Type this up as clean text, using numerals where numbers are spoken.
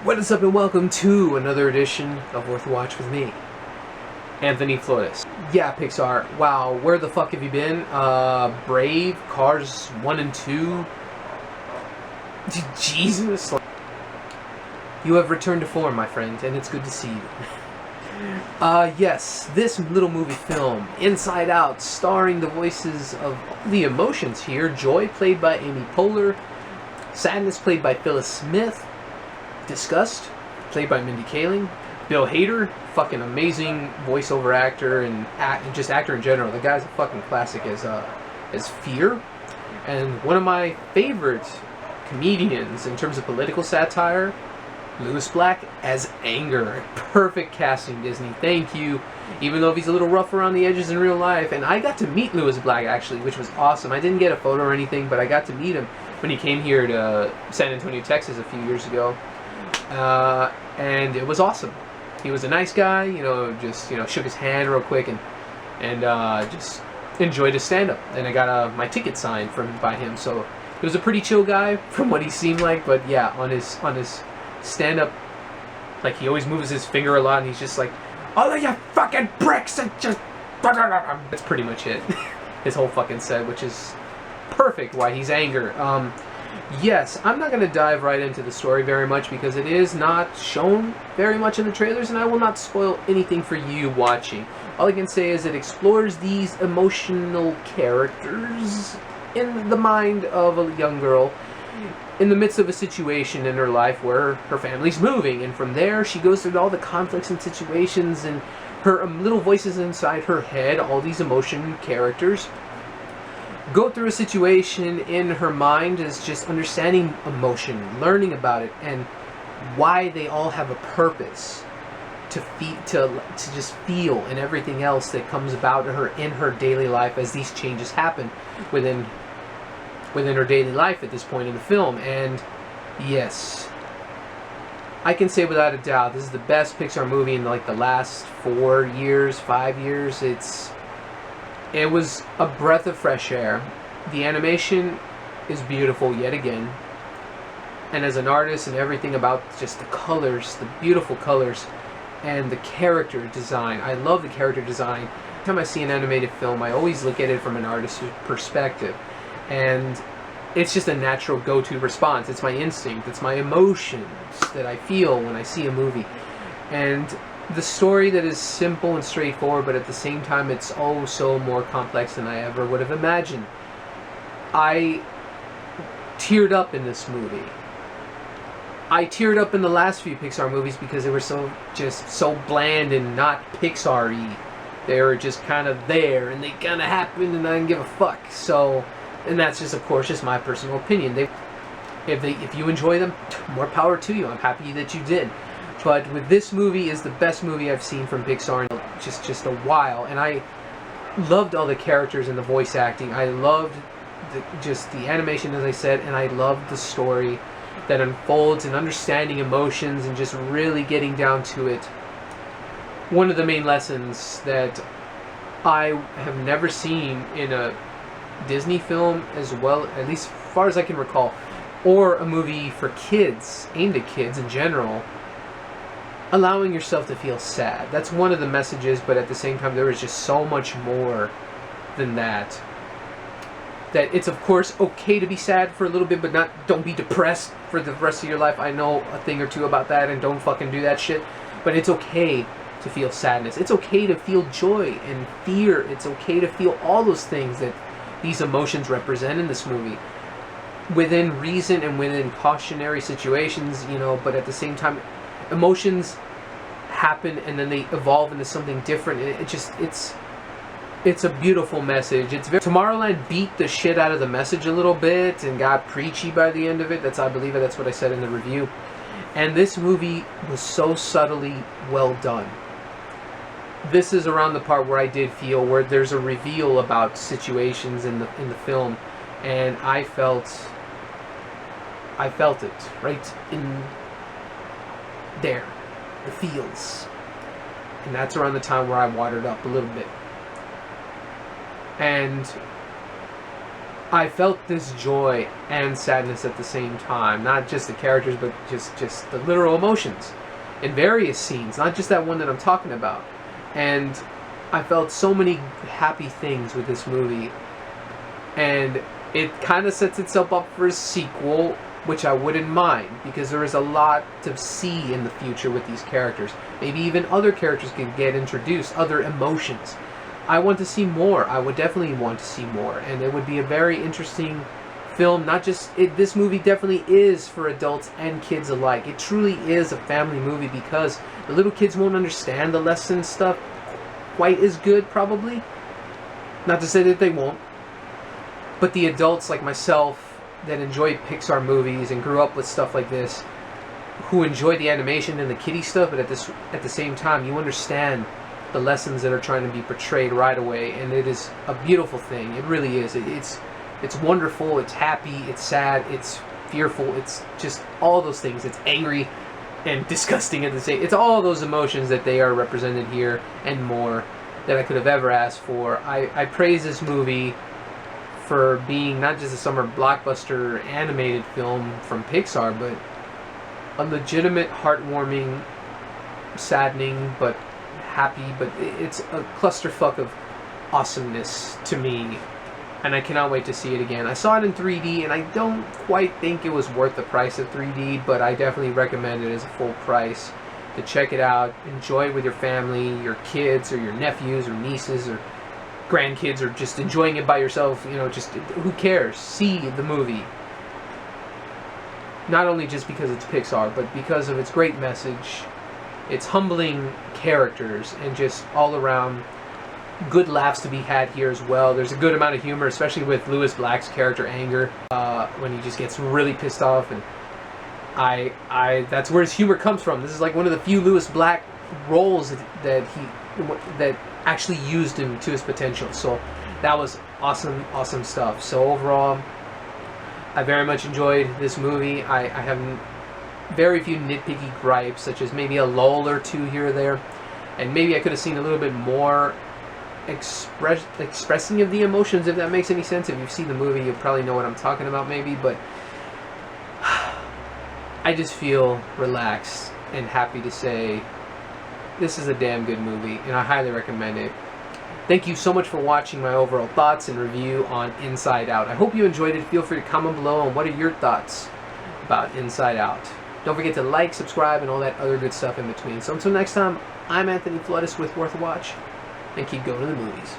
What is up and welcome to another edition of Worth a Watch with me, Anthony Flores. Yeah, Pixar, wow, where the fuck have you been? Brave, Cars 1 and 2? Jesus! You have returned to form, my friend, and it's good to see you. Yes, this little movie film, Inside Out, starring the voices of the emotions here. Joy, played by Amy Poehler. Sadness, played by Phyllis Smith. Disgust, played by Mindy Kaling. Bill Hader, fucking amazing voiceover actor and just actor in general. The guy's a fucking classic as Fear. And one of my favorite comedians in terms of political satire, Lewis Black as Anger. Perfect casting, Disney. Thank you. Even though he's a little rough around the edges in real life. And I got to meet Lewis Black, actually, which was awesome. I didn't get a photo or anything, but I got to meet him when he came here to San Antonio, Texas a few years ago. And it was awesome. He was a nice guy, just, shook his hand real quick and just enjoyed his stand-up. And I got my ticket signed by him, so he was a pretty chill guy from what he seemed like. But yeah, on his stand-up, like, he always moves his finger a lot, and he's just like, all of you fucking bricks, and just... That's pretty much it. His whole fucking set, which is perfect why he's Anger. Yes, I'm not going to dive right into the story very much because it is not shown very much in the trailers, and I will not spoil anything for you watching. All I can say is it explores these emotional characters in the mind of a young girl in the midst of a situation in her life where her family's moving, and from there she goes through all the conflicts and situations and her little voices inside her head, all these emotion characters go through a situation in her mind is just understanding emotion, learning about it, and why they all have a purpose to just feel, and everything else that comes about her in her daily life as these changes happen within her daily life at this point in the film. And yes, I can say without a doubt this is the best Pixar movie in like the last 4 years, 5 years. It was a breath of fresh air. The animation is beautiful yet again. And as an artist and everything about just the colors, the beautiful colors, and the character design. I love the character design. Every time I see an animated film, I always look at it from an artist's perspective. And it's just a natural go-to response. It's my instinct. It's my emotions that I feel when I see a movie. And the story that is simple and straightforward, but at the same time it's oh so more complex than I ever would have imagined. I teared up in this movie. I teared up in the last few Pixar movies because they were so bland and not Pixar-y. They were just kind of there and they kind of happened and I didn't give a fuck. So, and that's just, of course, just my personal opinion. If you enjoy them, more power to you. I'm happy that you did. But with this movie is the best movie I've seen from Pixar in just a while, and I loved all the characters and the voice acting. I loved the animation, as I said, and I loved the story that unfolds and understanding emotions and just really getting down to it. One of the main lessons that I have never seen in a Disney film, as well, at least as far as I can recall, or a movie for kids, aimed at kids in general. Allowing yourself to feel sad. That's one of the messages, but at the same time there is just so much more than that. That it's of course okay to be sad for a little bit, but don't be depressed for the rest of your life. I know a thing or two about that, and don't fucking do that shit. But it's okay to feel sadness. It's okay to feel joy and fear. It's okay to feel all those things that these emotions represent in this movie. Within reason and within cautionary situations, but at the same time, emotions happen and then they evolve into something different. It's a beautiful message. Tomorrowland beat the shit out of the message a little bit and got preachy by the end of it. I believe that's what I said in the review. And this movie was so subtly well done. This is around the part where I did feel where there's a reveal about situations in the film, and I felt it right in there, the feels. And that's around the time where I watered up a little bit. And I felt this joy and sadness at the same time. Not just the characters, but just the literal emotions in various scenes. Not just that one that I'm talking about. And I felt so many happy things with this movie. And it kind of sets itself up for a sequel, which I wouldn't mind, because there is a lot to see in the future with these characters. Maybe even other characters can get introduced, other emotions. I want to see more. I would definitely want to see more, and it would be a very interesting film. Not just this movie definitely is for adults and kids alike. It truly is a family movie, because the little kids won't understand the lesson stuff quite as good, probably. Not to say that they won't, but the adults like myself that enjoy Pixar movies and grew up with stuff like this, who enjoy the animation and the kiddie stuff, but at the same time, you understand the lessons that are trying to be portrayed right away, and it is a beautiful thing. It really is. It's wonderful. It's happy. It's sad. It's fearful. It's just all those things. It's angry and disgusting at the same. It's all those emotions that they are represented here and more that I could have ever asked for. I praise this movie for being not just a summer blockbuster animated film from Pixar, but a legitimate, heartwarming, saddening, but happy, but it's a clusterfuck of awesomeness to me, and I cannot wait to see it again. I saw it in 3D, and I don't quite think it was worth the price of 3D, but I definitely recommend it as a full price to check it out. Enjoy it with your family, your kids, or your nephews, or nieces, or grandkids, or just enjoying it by yourself. You know, just who cares? See the movie. Not only just because it's Pixar, but because of its great message, its humbling characters, and just all around good laughs to be had here as well. There's a good amount of humor, especially with Lewis Black's character Anger, when he just gets really pissed off, and that's where his humor comes from. This is like one of the few Lewis Black roles that actually used him to his potential. So that was awesome stuff. So overall, I very much enjoyed this movie. I have very few nitpicky gripes, such as maybe a lull or two here or there, and maybe I could have seen a little bit more expressing of the emotions, if that makes any sense. If you've seen the movie, you'll probably know what I'm talking about, maybe, but I just feel relaxed and happy to say this is a damn good movie, and I highly recommend it. Thank you so much for watching my overall thoughts and review on Inside Out. I hope you enjoyed it. Feel free to comment below on what are your thoughts about Inside Out. Don't forget to like, subscribe, and all that other good stuff in between. So until next time, I'm Anthony Flores with Worth a Watch, and keep going to the movies.